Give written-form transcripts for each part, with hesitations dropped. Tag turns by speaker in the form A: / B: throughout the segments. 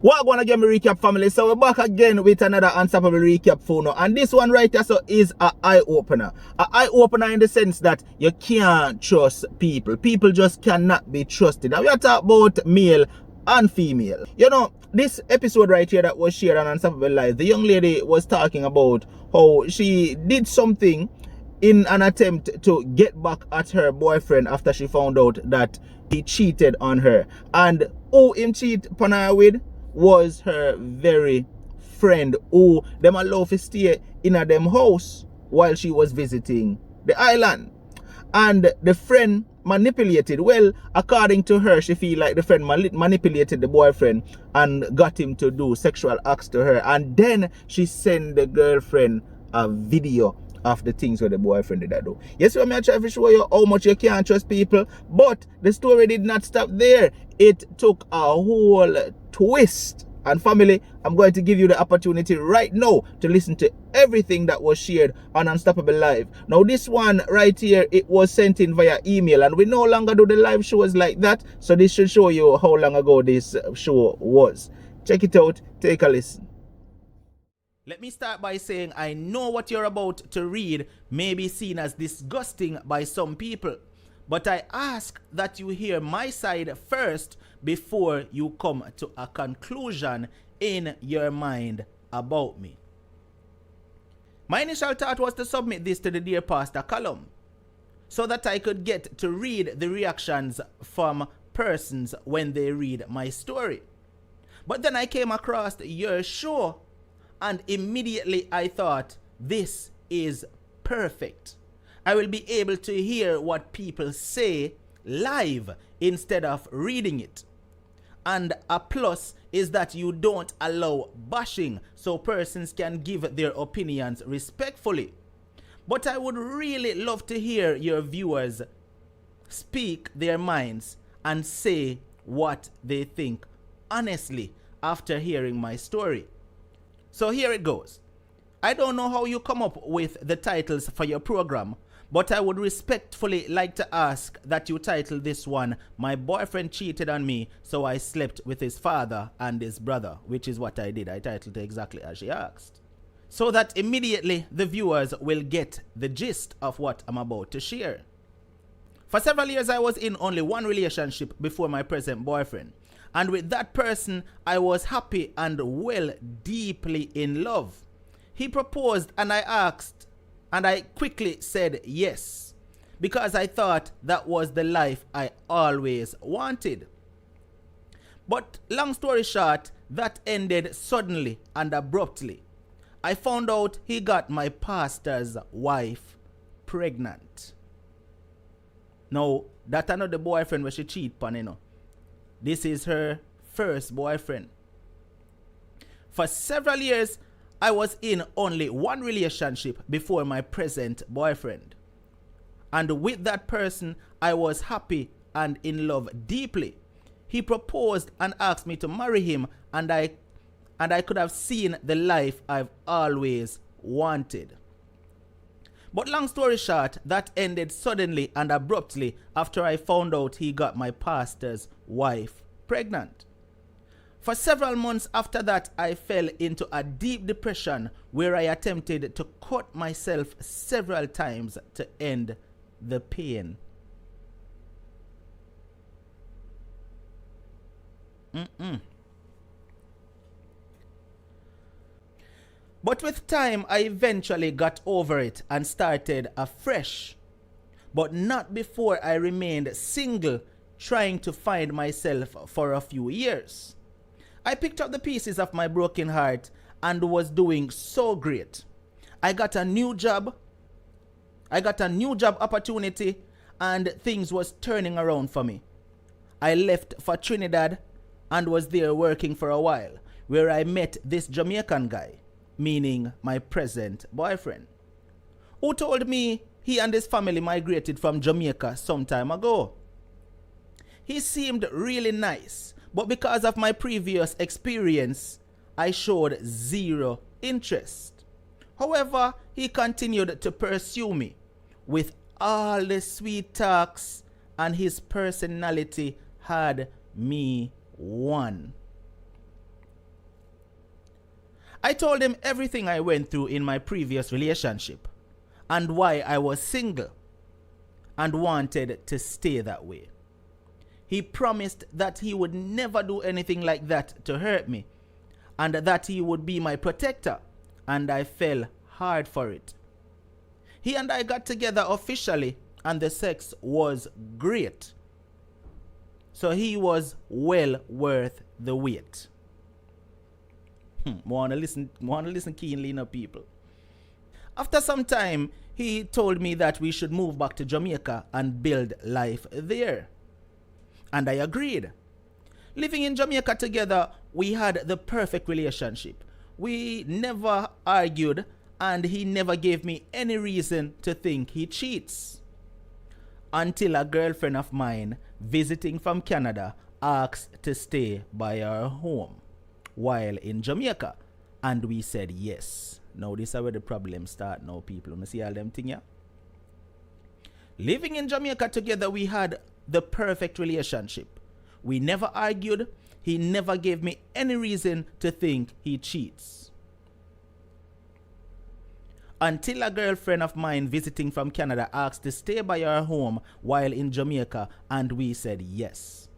A: What gonna get me recap, family? So we're back again with another unstoppable recap for now. And this one right here so is an eye-opener. An eye-opener in the sense that you can't trust people. People just cannot be trusted. Now we are talking about male and female. You know, this episode right here that was shared on Unstoppable Live, the young lady was talking about how she did something in an attempt to get back at her boyfriend after she found out that he cheated on her. And who him cheat upon her with was her very friend who them allow to stay in a them house while she was visiting the island. And the friend manipulated, well, according to her, she feel like the friend manipulated the boyfriend and got him to do sexual acts to her. And then she sent the girlfriend a video of the things where the boyfriend did that do. Yes, I'm trying to show you how much you can't trust people, but the story did not stop there. It took a whole twist. And family, I'm going to give you the opportunity right now to listen to everything that was shared on Unstoppable Live. Now this one right here, it was sent in via email, and we no longer do the live shows like that, so this should show you how long ago this show was. Check it out, take a listen. Let me start by saying I know what you're about to read may be seen as disgusting by some people, but I ask that you hear my side first before you come to a conclusion in your mind about me. My initial thought was to submit this to the Dear Pastor column so that I could get to read the reactions from persons when they read my story. But then I came across your show and immediately I thought, this is perfect. I will be able to hear what people say live instead of reading it. And a plus is that you don't allow bashing, so persons can give their opinions respectfully. But I would really love to hear your viewers speak their minds and say what they think honestly after hearing my story. So here it goes. I don't know how you come up with the titles for your program, but I would respectfully like to ask that you title this one, My Boyfriend Cheated on Me, So I Slept with His Father and His Brother, which is what I did. I titled it exactly as she asked. So that immediately the viewers will get the gist of what I'm about to share. For several years I was in only one relationship before my present boyfriend. And with that person, I was happy and well, deeply in love. He proposed and I quickly said yes, because I thought that was the life I always wanted. But long story short, that ended suddenly and abruptly. I found out he got my pastor's wife pregnant. Now, that another boyfriend where she cheat on, you know. This is her first boyfriend. For several years, I was in only one relationship before my present boyfriend. And with that person, I was happy and in love deeply. He proposed and asked me to marry him, and I could have seen the life I've always wanted. But long story short, that ended suddenly and abruptly after I found out he got my pastor's wife pregnant. For several months after that, I fell into a deep depression where I attempted to cut myself several times to end the pain. But with time, I eventually got over it and started afresh. But not before I remained single, trying to find myself for a few years. I picked up the pieces of my broken heart and was doing so great. I got a new job opportunity, and things was turning around for me. I left for Trinidad and was there working for a while, where I met this Jamaican guy, meaning my present boyfriend, who told me he and his family migrated from Jamaica some time ago. He seemed really nice, but because of my previous experience, I showed zero interest. However, he continued to pursue me with all the sweet talks, and his personality had me won. I told him everything I went through in my previous relationship and why I was single and wanted to stay that way. He promised that he would never do anything like that to hurt me and that he would be my protector, and I fell hard for it. He and I got together officially and the sex was great. So he was well worth the wait. Want to listen keenly now, people. After some time, he told me that we should move back to Jamaica and build life there. And I agreed. Living in Jamaica together, we had the perfect relationship. We never argued and he never gave me any reason to think he cheats. Until a girlfriend of mine visiting from Canada asked to stay by our home while in Jamaica, and we said yes. Now this is where the problem start now, people. You see all them thing, yeah? Living in Jamaica together, we had the perfect relationship. We never argued. He never gave me any reason to think he cheats. Until a girlfriend of mine visiting from Canada asked to stay by our home while in Jamaica, and we said yes.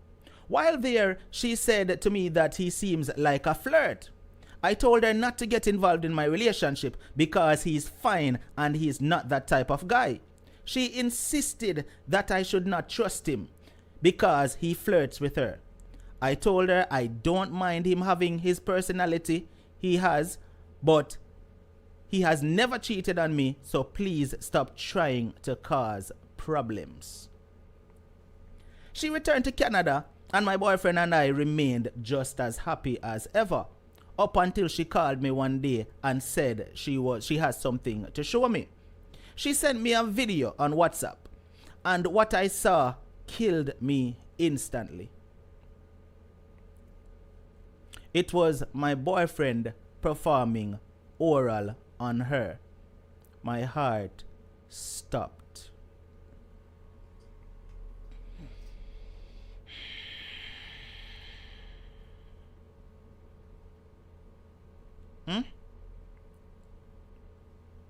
A: While there, she said to me that he seems like a flirt. I told her not to get involved in my relationship because he's fine and he's not that type of guy. She insisted that I should not trust him because he flirts with her. I told her I don't mind him having his personality he has, but he has never cheated on me, so please stop trying to cause problems. She returned to Canada, and my boyfriend and I remained just as happy as ever, up until she called me one day and said she has something to show me. She sent me a video on WhatsApp, and what I saw killed me instantly. It was my boyfriend performing oral on her. My heart stopped.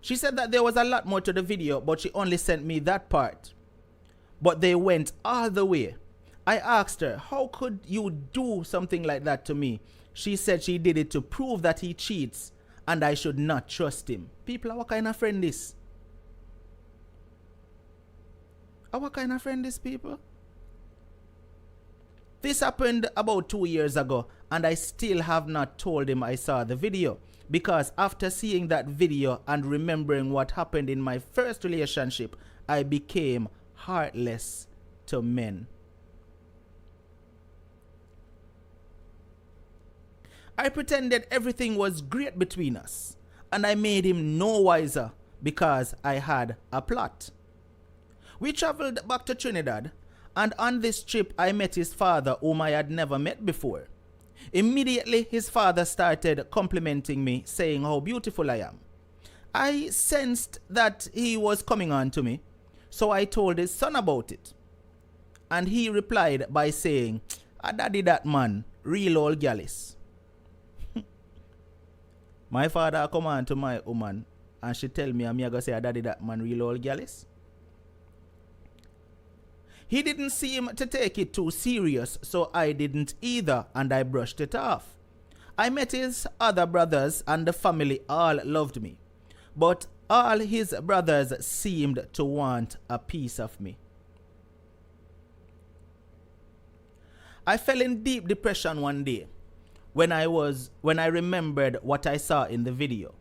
A: She said that there was a lot more to the video, but she only sent me that part. But they went all the way. I asked her, how could you do something like that to me? She said she did it to prove that he cheats and I should not trust him. People, what kind of friend this? What kind of friend this, people? This happened about 2 years ago and I still have not told him I saw the video, because after seeing that video and remembering what happened in my first relationship, I became heartless to men. I pretended everything was great between us, and I made him no wiser because I had a plot. We traveled back to Trinidad, and on this trip I met his father, whom I had never met before. Immediately his father started complimenting me, saying how beautiful I am. I sensed that he was coming on to me, so I told his son about it. And he replied by saying, "A daddy that man, real old gallus." My father come on to my woman and she tell me I'm gonna say a daddy that man, real old gallus. He didn't seem to take it too serious, so I didn't either, and I brushed it off. I met his other brothers and the family all loved me, but all his brothers seemed to want a piece of me. I fell in deep depression one day when I remembered what I saw in the video.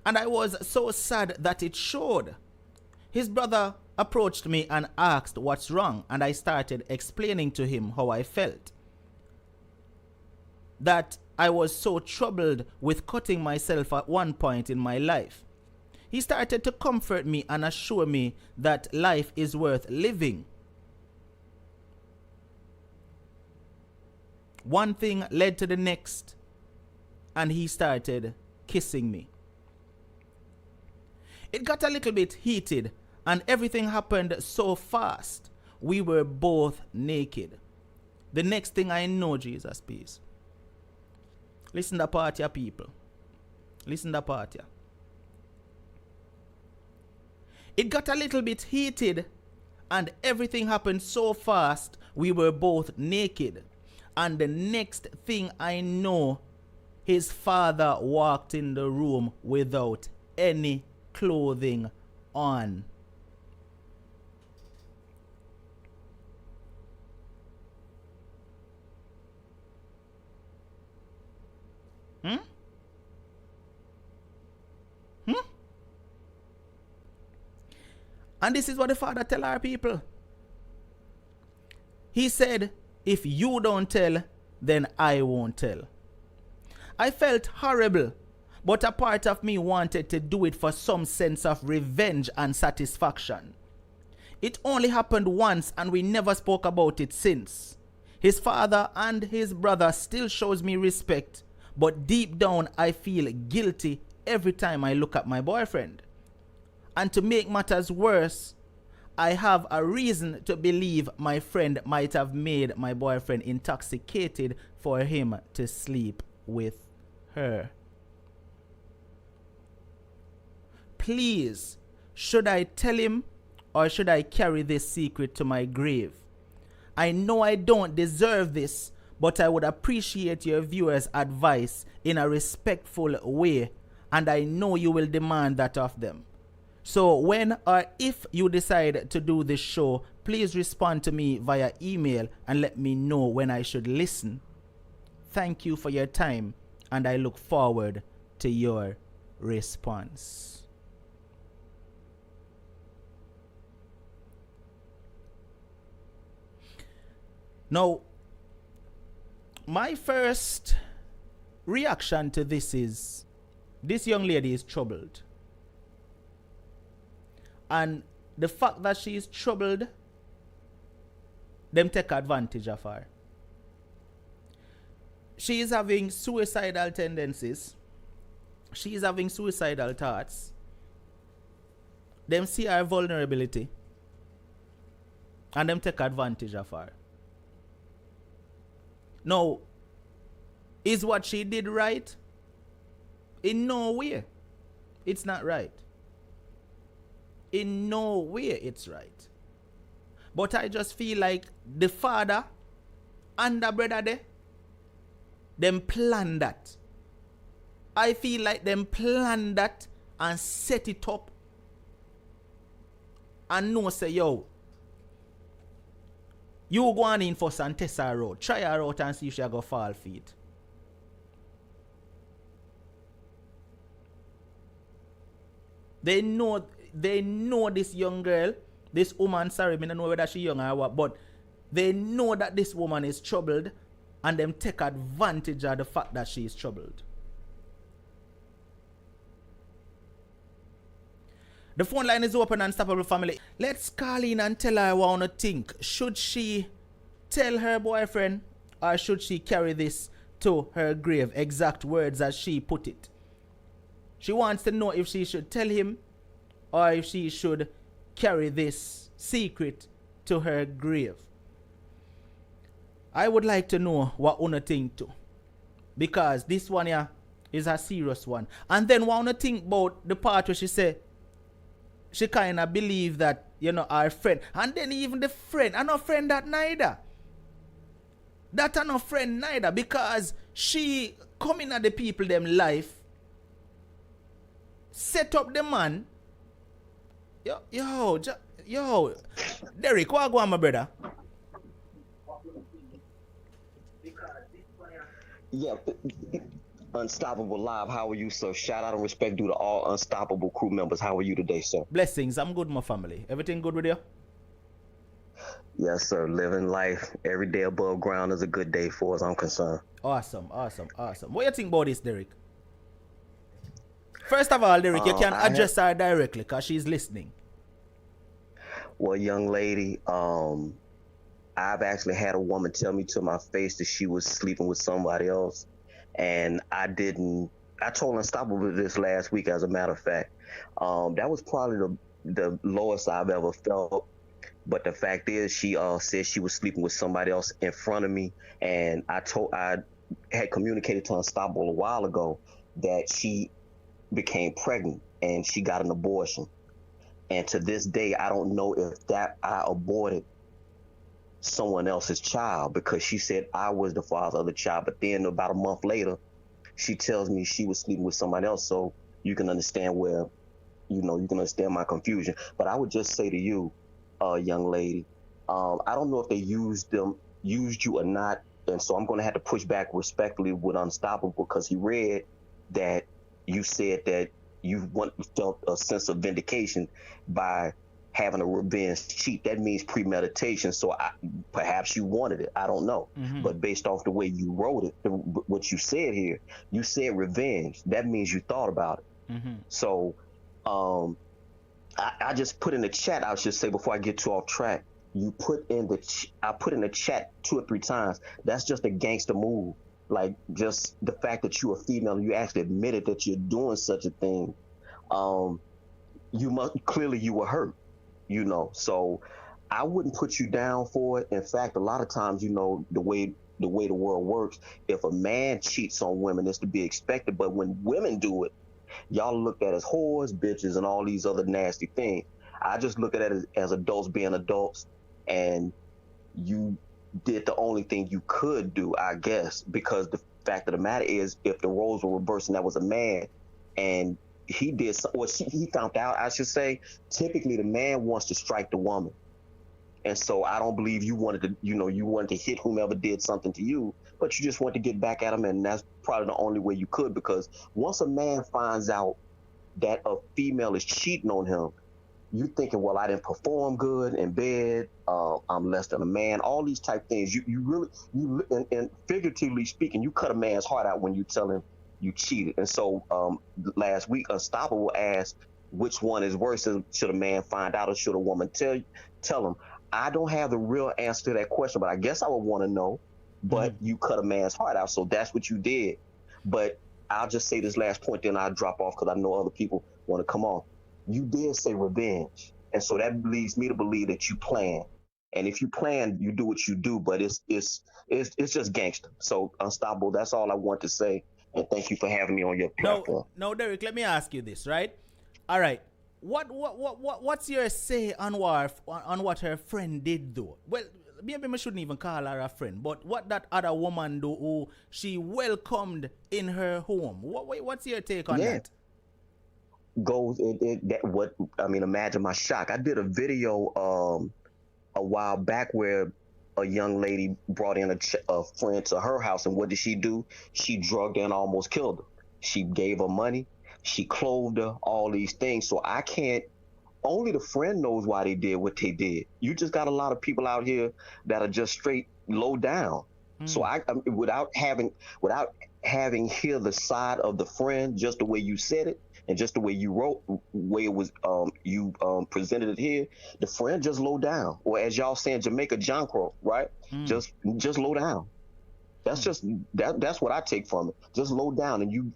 A: And I was so sad that it showed. His brother approached me and asked what's wrong, and I started explaining to him how I felt. That I was so troubled with cutting myself at one point in my life. He started to comfort me and assure me that life is worth living. One thing led to the next, and he started kissing me. It got a little bit heated, and everything happened so fast. We were both naked. The next thing I know, Jesus, peace. Listen to the part, ya people. Listen to that part, yeah. It got a little bit heated and everything happened so fast we were both naked. And the next thing I know, his father walked in the room without any clothing on. And this is what the father tell our people. He said, if you don't tell, then I won't tell. I felt horrible, but a part of me wanted to do it for some sense of revenge and satisfaction. It only happened once and we never spoke about it since. His father and his brother still shows me respect, but deep down I feel guilty every time I look at my boyfriend. And to make matters worse, I have a reason to believe my friend might have made my boyfriend intoxicated for him to sleep with her. Please, should I tell him or should I carry this secret to my grave? I know I don't deserve this, but I would appreciate your viewers' advice in a respectful way, and I know you will demand that of them. So when or if you decide to do this show, please respond to me via email and let me know when I should listen. Thank you for your time, and I look forward to your response. Now, my first reaction to this is, this young lady is troubled. And the fact that she is troubled, them take advantage of her. She is having suicidal tendencies. She is having suicidal thoughts. Them see her vulnerability. And them take advantage of her. Now, is what she did right? In no way. It's not right. In no way it's right. But I just feel like the father and the brother there, them plan that. I feel like them plan that and set it up and know say, yo, you go on in first and test her out. Try her out and see if she go fall feet. They know this young girl, this woman, sorry, I don't know whether she young or what, but they know that this woman is troubled and them take advantage of the fact that she is troubled. The phone line is open, Unstoppable family. Let's call in and tell her what to think. Should she tell her boyfriend or should she carry this to her grave? Exact words as she put it. She wants to know if she should tell him or if she should carry this secret to her grave. I would like to know what Una think too. Because this one here is a serious one. And then what Una think about the part where she say she kind of believe that, you know, our friend. And then even the friend, I'm not friend that neither. That I'm not friend neither. Because she come in at the people them life, set up the man. Yo, Derek, what go on, my brother?
B: Yeah, Unstoppable Live. How are you, sir? Shout out and respect due to all Unstoppable crew members. How are you today, sir?
A: Blessings. I'm good, my family. Everything good with you?
B: Yes, sir. Living life every day above ground is a good day for us, I'm concerned.
A: Awesome. What do you think about this, Derek? First of all, Derek, you can address her directly because she's listening.
B: Well, young lady, I've actually had a woman tell me to my face that she was sleeping with somebody else. And I told Unstoppable this last week, as a matter of fact. That was probably the lowest I've ever felt. But the fact is, she said she was sleeping with somebody else in front of me. And I had communicated to Unstoppable a while ago that she became pregnant and she got an abortion. And to this day, I don't know if that I aborted someone else's child, because she said I was the father of the child. But then about a month later, she tells me she was sleeping with somebody else. So you can understand where, you can understand my confusion. But I would just say to you, young lady, I don't know if they used you or not. And so I'm going to have to push back respectfully with Unstoppable, because he read that you said that you felt a sense of vindication by having a revenge cheat. That means premeditation. So perhaps you wanted it. I don't know.
A: Mm-hmm.
B: But based off the way you wrote it, what you said here, you said revenge. That means you thought about it.
A: Mm-hmm.
B: So I just put in the chat, I should say, before I get too off track, I put in the chat 2 or 3 times. That's just a gangster move. Like, just the fact that you're a female and you actually admitted that you're doing such a thing. Clearly you were hurt, so I wouldn't put you down for it. In fact, a lot of times, the way the world works, if a man cheats on women, it's to be expected. But when women do it, y'all look at as whores, bitches, and all these other nasty things. I just look at it as adults being adults, and you did the only thing you could do, I guess, because the fact of the matter is, if the roles were reversed and that was a man, and he did he found out, I should say, typically the man wants to strike the woman. And so I don't believe you wanted to hit whomever did something to you, but you just want to get back at him. And that's probably the only way you could, because once a man finds out that a female is cheating on him, you thinking, well, I didn't perform good in bed, I'm less than a man, all these type things. You really, and figuratively speaking, you cut a man's heart out when you tell him you cheated. And so last week, Unstoppable asked, which one is worse? Should a man find out, or should a woman tell him? I don't have the real answer to that question, but I guess I would want to know. But you cut a man's heart out, so that's what you did. But I'll just say this last point, then I'll drop off, because I know other people want to come on. You did say revenge, and so that leads me to believe that you plan. And if you plan, you do what you do. But it's just gangster. So Unstoppable, that's all I want to say. And thank you for having me on your platform.
A: No, Derek. Let me ask you this, right? All right. What's your say on what her friend did do? Well, maybe I shouldn't even call her a friend, but what that other woman do who she welcomed in her home? What's your take on that?
B: Imagine my shock. I did a video a while back where a young lady brought in a friend to her house, and what did she do? She drugged her and almost killed her. She gave her money, she clothed her, all these things. So I can't. Only the friend knows why they did what they did. You just got a lot of people out here that are just straight low down. So without having hear the side of the friend, just the way you said it and just the way you wrote, way it was presented it here, the friend just low down, or as y'all say in Jamaica, John Crow, right? Just low down. That's just that's what I take from it. Just low down, and you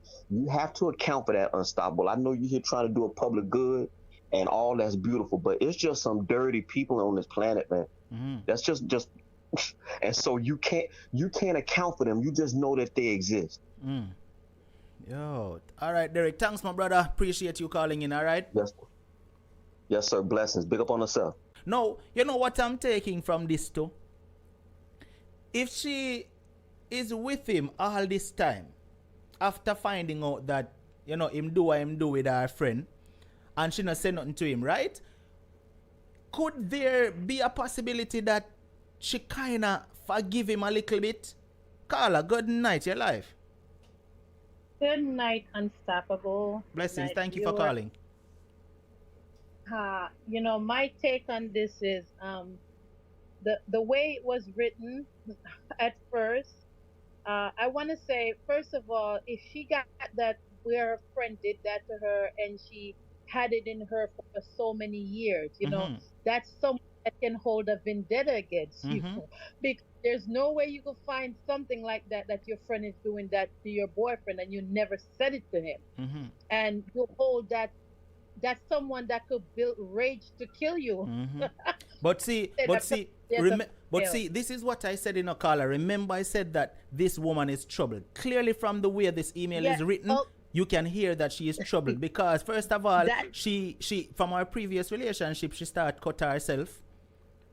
B: have to account for that, Unstoppable. I know you're here trying to do a public good and all that's beautiful, but it's just some dirty people on this planet, man. That's just and so you can't account for them. You just know that they exist.
A: Yo, all right, Derek. Thanks, my brother. Appreciate you calling in. All right.
B: Yes, sir. Blessings. Big up on herself.
A: No, you know what I'm taking from this too? If she is with him all this time, after finding out that, him do what him do with her friend, and she not say nothing to him, right? Could there be a possibility that she kinda forgive him a little bit? Carla, good night, your life.
C: Good night, Unstoppable.
A: Blessings.
C: Night,
A: thank you for calling.
C: My take on this is the way it was written at first. I want to say, first of all, if she got that where her friend did that to her and she had it in her for so many years, that's someone that can hold a vendetta against you. Because there's no way you could find something like that your friend is doing that to your boyfriend and you never said it to him. And you hold that's someone that could build rage to kill you.
A: But see, this is what I said in a caller. Remember, I said that this woman is troubled. Clearly, from the way this email is written, you can hear that she is troubled because first of all,
C: That,
A: she from our previous relationship, she started cut herself,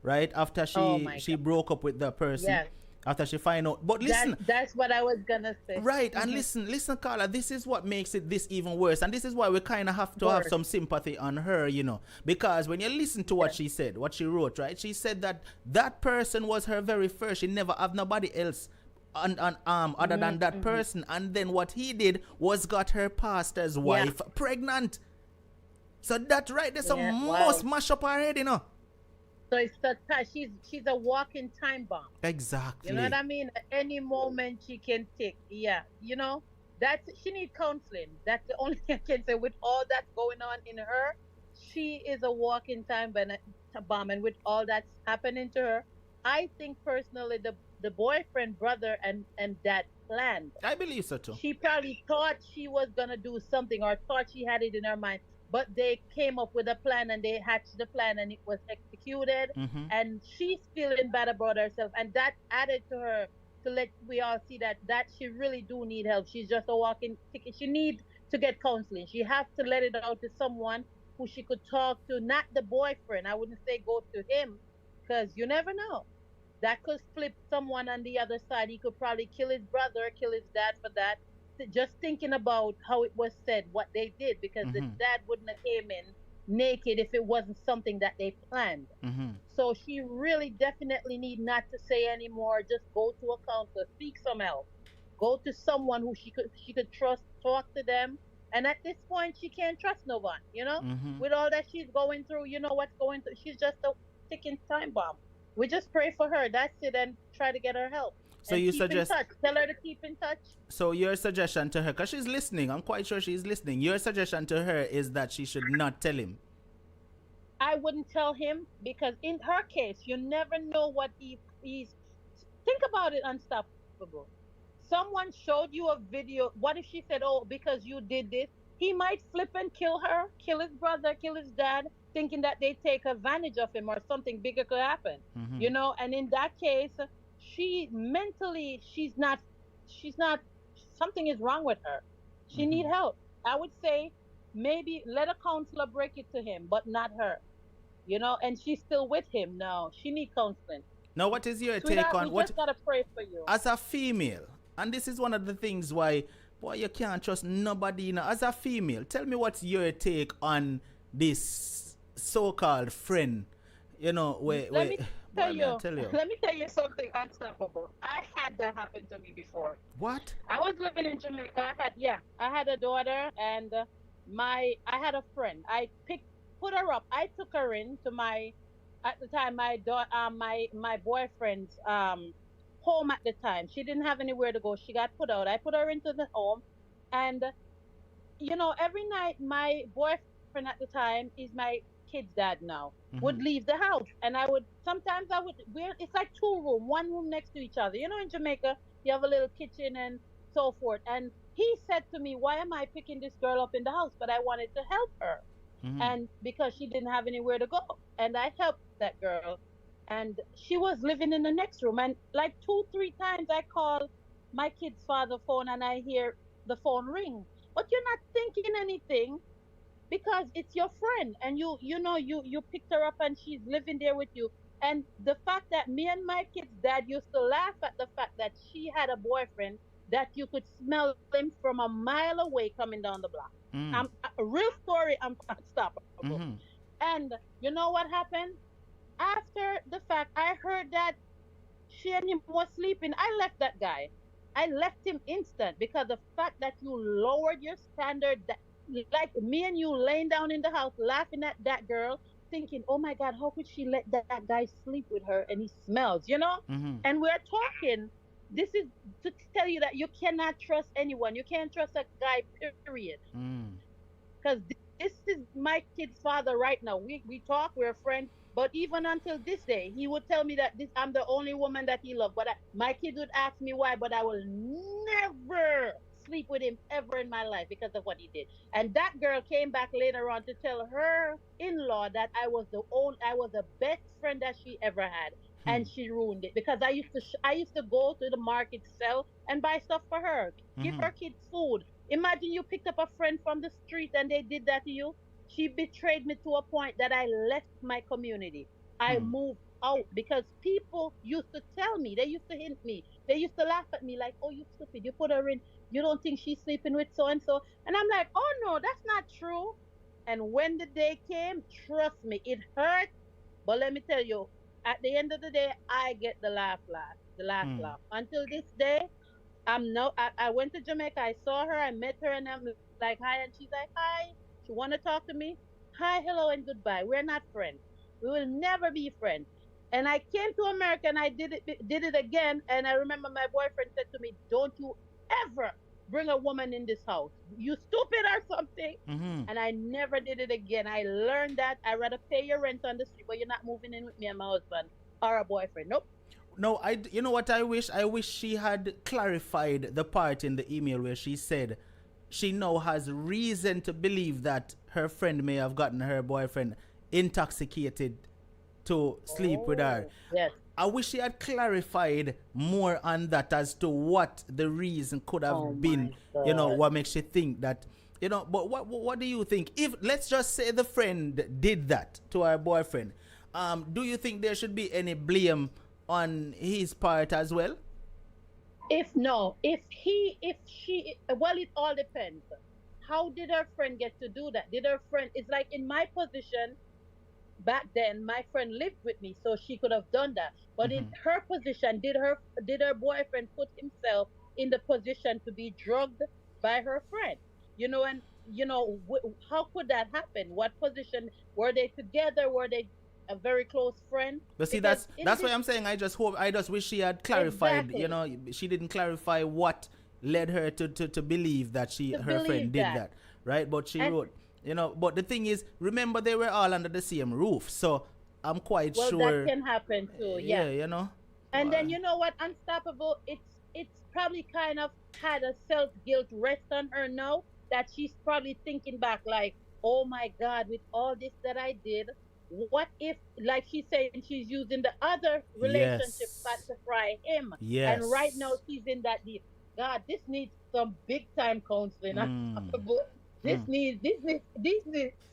A: right after
C: oh
A: she
C: my
A: she
C: God.
A: broke up with the person,
C: Yes.
A: after she find out. But listen,
C: That's what I was gonna say.
A: right, and
C: Hmm.
A: listen, Carla, this is what makes it this even worse, and this is why we kind of have to have
C: Worse.
A: some sympathy on her, because when you listen to what
C: Yes.
A: she said, what she wrote, right, she said that that person was her very first. She never have nobody else on other than that
C: Mm-hmm.
A: person, and then what he did was got her pastor's
C: Yeah.
A: wife pregnant. So that right there,
C: Yeah.
A: some must
C: Wow.
A: mash up her head.
C: So it's the time, she's a walking time bomb. You know what
A: Exactly.
C: I mean? At any moment she can take. Yeah. That's she needs counseling. That's the only thing I can say. With all that's going on in her, she is a walking bomb, and with all that's happening to her, I think personally the boyfriend, brother, and dad planned.
A: I believe so too.
C: She probably thought she was gonna do something or thought she had it in her mind, but they came up with a plan and they hatched the plan and it was executed.
A: Mm-hmm.
C: And she's feeling bad about herself, and that added to her to let we all see that she really do need help. She's just a walking ticket. She need to get counseling. She has to let it out to someone who she could talk to, not the boyfriend. I wouldn't say go to him, because you never know, that could flip someone on the other side. He could probably kill his brother, kill his dad for that. Just thinking about how it was said, what they did, because the
A: Mm-hmm.
C: dad wouldn't have came in naked if it wasn't something that they planned.
A: Mm-hmm.
C: So she really definitely need not to say anymore. Just go to a counselor, seek some help, go to someone who she could trust, talk to them. And at this point, she can't trust no one.
A: Mm-hmm.
C: With all that she's going through, what's going through. She's just a ticking time bomb. We just pray for her. That's it, and try to get her help
A: So
C: and
A: you
C: keep in
A: suggest
C: touch. Tell her to keep in touch.
A: so your suggestion to her, because she's listening, I'm quite sure she's listening. Your suggestion to her is that she should not tell him.
C: I wouldn't tell him, because in her case, you never know what he's. Think about it, unstoppable. Someone showed you a video. What if she said, "Oh, because you did this," he might flip and kill her, kill his brother, kill his dad, thinking that they take advantage of him or something bigger could happen.
A: Mm-hmm.
C: And in that case, she mentally, she's not. Something is wrong with her. She
A: Mm-hmm.
C: need help. I would say maybe let a counselor break it to him, but not her. And she's still with him now. She need counseling.
A: Now, what is your take
C: Sweetheart,
A: on
C: we
A: what
C: just gotta pray for you.
A: as a female? And this is one of the things why, boy, you can't trust nobody. As a female, tell me what's your take on this so-called friend.
C: Let me
A: Boy,
C: tell
A: may I
C: you,
A: tell you
C: let me tell you something unstoppable. I had that happen to me before.
A: what?
C: I was living in Jamaica. I had a daughter, and I had a friend. Put her up. I took her in to my, at the time, my daughter, my boyfriend's home at the time. She didn't have anywhere to go. She got put out. I put her into the home, and every night my boyfriend at the time is my kid's dad now would
A: Mm-hmm.
C: leave the house, and it's like two room, one room next to each other. In Jamaica you have a little kitchen and so forth. And he said to me, why am I picking this girl up in the house? But I wanted to help her,
A: Mm-hmm.
C: and because she didn't have anywhere to go, and I helped that girl, and she was living in the next room. And like two, three times I call my kid's father phone, and I hear the phone ring, but you're not thinking anything, because it's your friend, and you picked her up and she's living there with you. And the fact that me and my kid's dad used to laugh at the fact that she had a boyfriend that you could smell him from a mile away coming down the block.
A: Mm-hmm.
C: A real story. I'm unstoppable.
A: Mm-hmm.
C: And you know what happened? After the fact, I heard that she and him was sleeping. I left that guy. I left him instant, because the fact that you lowered your standard, that, like me and you laying down in the house laughing at that girl, thinking, oh my God, how could she let that guy sleep with her and he smells?
A: Mm-hmm.
C: And we're talking. This is to tell you that you cannot trust anyone. You can't trust a guy, period.
A: Mm-hmm.
C: Because this is my kid's father right now. We talk, we're friends. But even until this day, he would tell me that I'm the only woman that he loved. But my kid would ask me why, but I will never sleep with him ever in my life because of what he did. And that girl came back later on to tell her in-law that I was the best friend that she ever had. and she ruined it because I used to go to the market, sell and buy stuff for her, give her kids food. Imagine you picked up a friend from the street and they did that to you. She betrayed me to a point that I left my community. I moved out because people used to tell me, they used to hint me, they used to laugh at me like, "Oh, you stupid, you put her in, you don't think she's sleeping with so and so." And I'm like, "Oh no, that's not true." And when the day came, trust me, it hurt. But let me tell you, at the end of the day, I get the last laugh. Until this day, I went to Jamaica. I saw her. I met her, and I'm like, "Hi," and she's like, "Hi." She want to talk to me. Hi, hello, and goodbye. We're not friends. We will never be friends. And I came to America, and I did it again. And I remember my boyfriend said to me, "Don't you ever bring a woman in this house. You stupid or something." And I never did it again. I learned that I rather pay your rent on the street, but you're not moving in with me and my husband or a boyfriend. Nope.
A: No, you know what I wish? I wish she had clarified the part in the email where she said she now has reason to believe that her friend may have gotten her boyfriend intoxicated to sleep with her.
C: Oh, yes.
A: I wish she had clarified more on that as to what the reason could
C: Oh
A: have been,
C: my
A: what
C: God.
A: makes you think that, but what do you think? If, let's just say the friend did that to her boyfriend, do you think there should be any blame on his part as well?
C: If no, if she, well, it all depends. How did her friend get to do that? Did her friend, it's like in my position back then, my friend lived with me, so she could have done that. But in her position, did her boyfriend put himself in the position to be drugged by her friend? And how could that happen? What position were they together? Were they a very close friend?
A: But see,
C: Because in
A: that's why
C: this,
A: I'm saying I just wish she had clarified.
C: exactly,
A: She didn't clarify what led her to believe that
C: to
A: her friend
C: believe
A: did
C: that.
A: that, right? But she
C: And
A: wrote, but the thing is, remember they were all under the same roof, so I'm quite
C: well, that
A: sure.
C: can happen too.
A: Yeah,
C: Yeah. And then
A: Well,
C: you know what? Unstoppable. It's probably kind of had a self guilt rest on her now that she's probably thinking back like, "Oh my God, with all this that I did, what if, like she's saying, she's using the other relationship fat
A: yes,
C: to fry him, and right now
A: yes.
C: she's in that deep. God, this needs some big time counseling. Unstoppable. This needs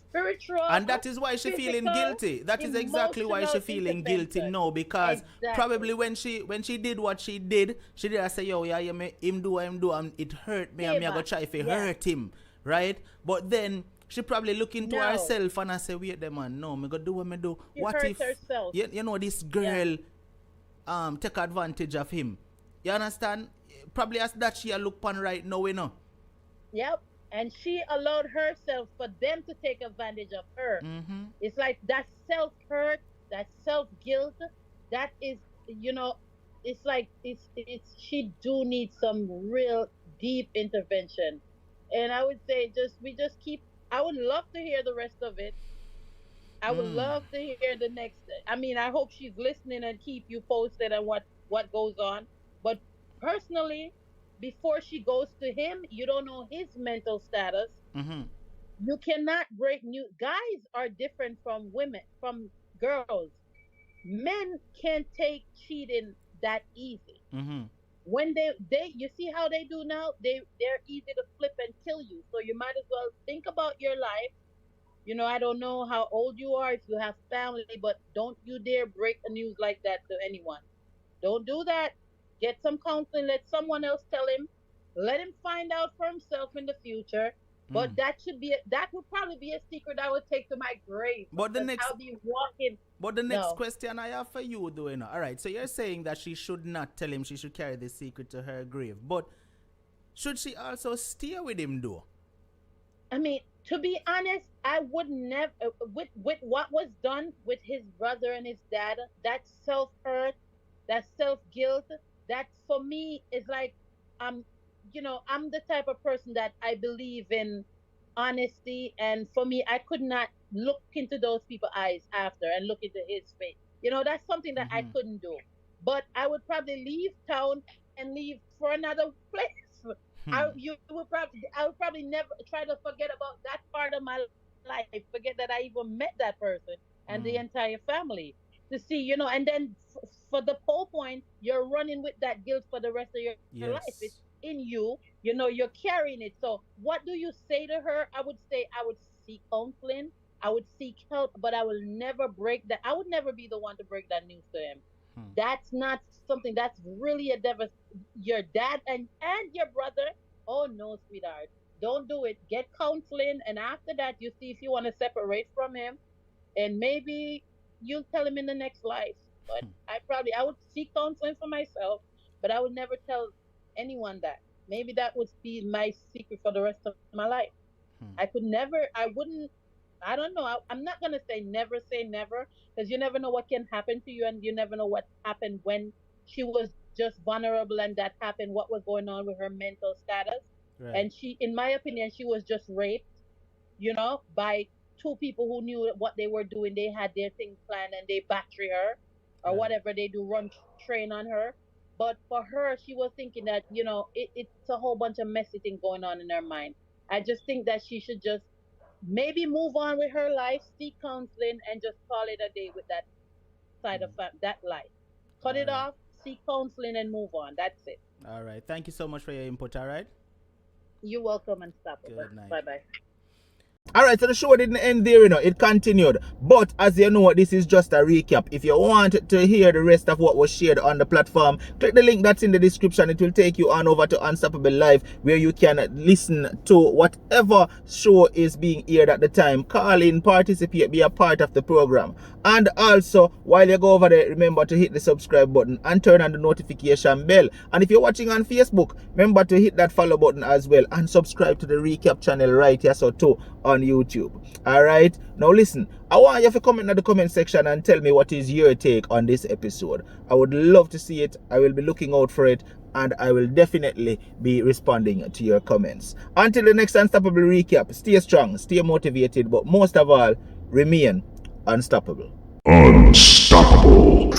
C: spiritual,
A: And that is why she feeling
C: physical,
A: guilty. That is exactly why she
C: emotional
A: feeling guilty
C: intervention.
A: now, because probably
C: Exactly.
A: when she did what she did, I say, yo, yeah, him do what him do, and it hurt me, and me I go
C: Favor.
A: try if it
C: Yeah.
A: hurt him, right? But then she probably look into
C: No.
A: herself and I say, wait, the man, no, me go do what me do.
C: She
A: What
C: hurt
A: if
C: herself.
A: this
C: Yeah.
A: girl take advantage of him? You understand? Probably as that she a look upon right now,
C: Yep. And she allowed herself for them to take advantage of her. It's like that self hurt, that self guilt. That is, it's like she do need some real deep intervention. And I would say we just keep. I would love to hear the rest of it. I would love to hear the next. I mean, I hope she's listening and keep you posted on what goes on. But personally, before she goes to him, you don't know his mental status. You cannot break new. Guys are different from women, from girls. Men can't take cheating that easy. When they you see how they do now, they're easy to flip and kill you. So you might as well think about your life. I don't know how old you are, if you have family, but don't you dare break the news like that to anyone. Don't do that. Get some counseling. Let someone else tell him. Let him find out for himself in the future. But that would probably be a secret I would take to my grave
A: But the
C: because
A: next
C: I'll be walking.
A: But the next
C: No,
A: question I have for you, though, all right. So you're saying that she should not tell him; she should carry this secret to her grave. But should she also stay with him, though?
C: I mean, to be honest, I would never with what was done with his brother and his dad. That self hurt, that self guilt. That for me is like, I'm, I'm the type of person that I believe in honesty, and for me, I could not look into those people's eyes after and look into his face. That's something that I couldn't do. But I would probably leave town and leave for another place. I would probably never try to forget about that part of my life, forget that I even met that person and the entire family. to see, and then for the whole point, you're running with that guilt for the rest of your life. It's
D: Yes.
C: in you, you're carrying it. So, what do you say to her? I would say I would seek counseling, I would seek help, but I will never break that. I would never be the one to break that news to him.
D: Hmm.
C: That's not something that's really a your dad and your brother. Oh no, sweetheart. Don't do it. Get counseling, and after that you see if you want to separate from him, and maybe you'll tell him in the next life. But I would seek counseling for myself, but I would never tell anyone that. Maybe that would be my secret for the rest of my life.
D: Hmm.
C: I wouldn't, I don't know. I'm not going to say never, because you never know what can happen to you, and you never know what happened when she was just vulnerable and that happened, what was going on with her mental status.
D: Right.
C: And in my opinion, she was just raped, by two people who knew what they were doing. They had their thing planned and they battery her or
D: Right.
C: whatever they do, run train on her. But for her, she was thinking that, it's a whole bunch of messy thing going on in her mind. I just think that she should just maybe move on with her life, seek counseling, and just call it a day with that side of that life. Cut
D: All
C: it
D: right.
C: off, seek counseling, and move on. That's it.
D: All right. Thank you so much for your input. All right.
C: You're welcome, Unstoppable.
D: Good night.
C: Bye bye.
A: Alright, so the show didn't end there, it continued. But as you know, this is just a recap. If you want to hear the rest of what was shared on the platform, click the link that's in the description. It will take you on over to Unstoppable Live, where you can listen to whatever show is being aired at the time. Call in, participate, be a part of the program. And also, while you go over there, remember to hit the subscribe button and turn on the notification bell. And if you're watching on Facebook, remember to hit that follow button as well, and subscribe to the recap channel right here, so too, on YouTube. Alright, now listen, I want you to comment in the comment section and tell me what is your take on this episode. I would love to see it. I will be looking out for it, and I will definitely be responding to your comments. Until the next Unstoppable recap, stay strong, stay motivated, but most of all, remain unstoppable.
E: Unstoppable.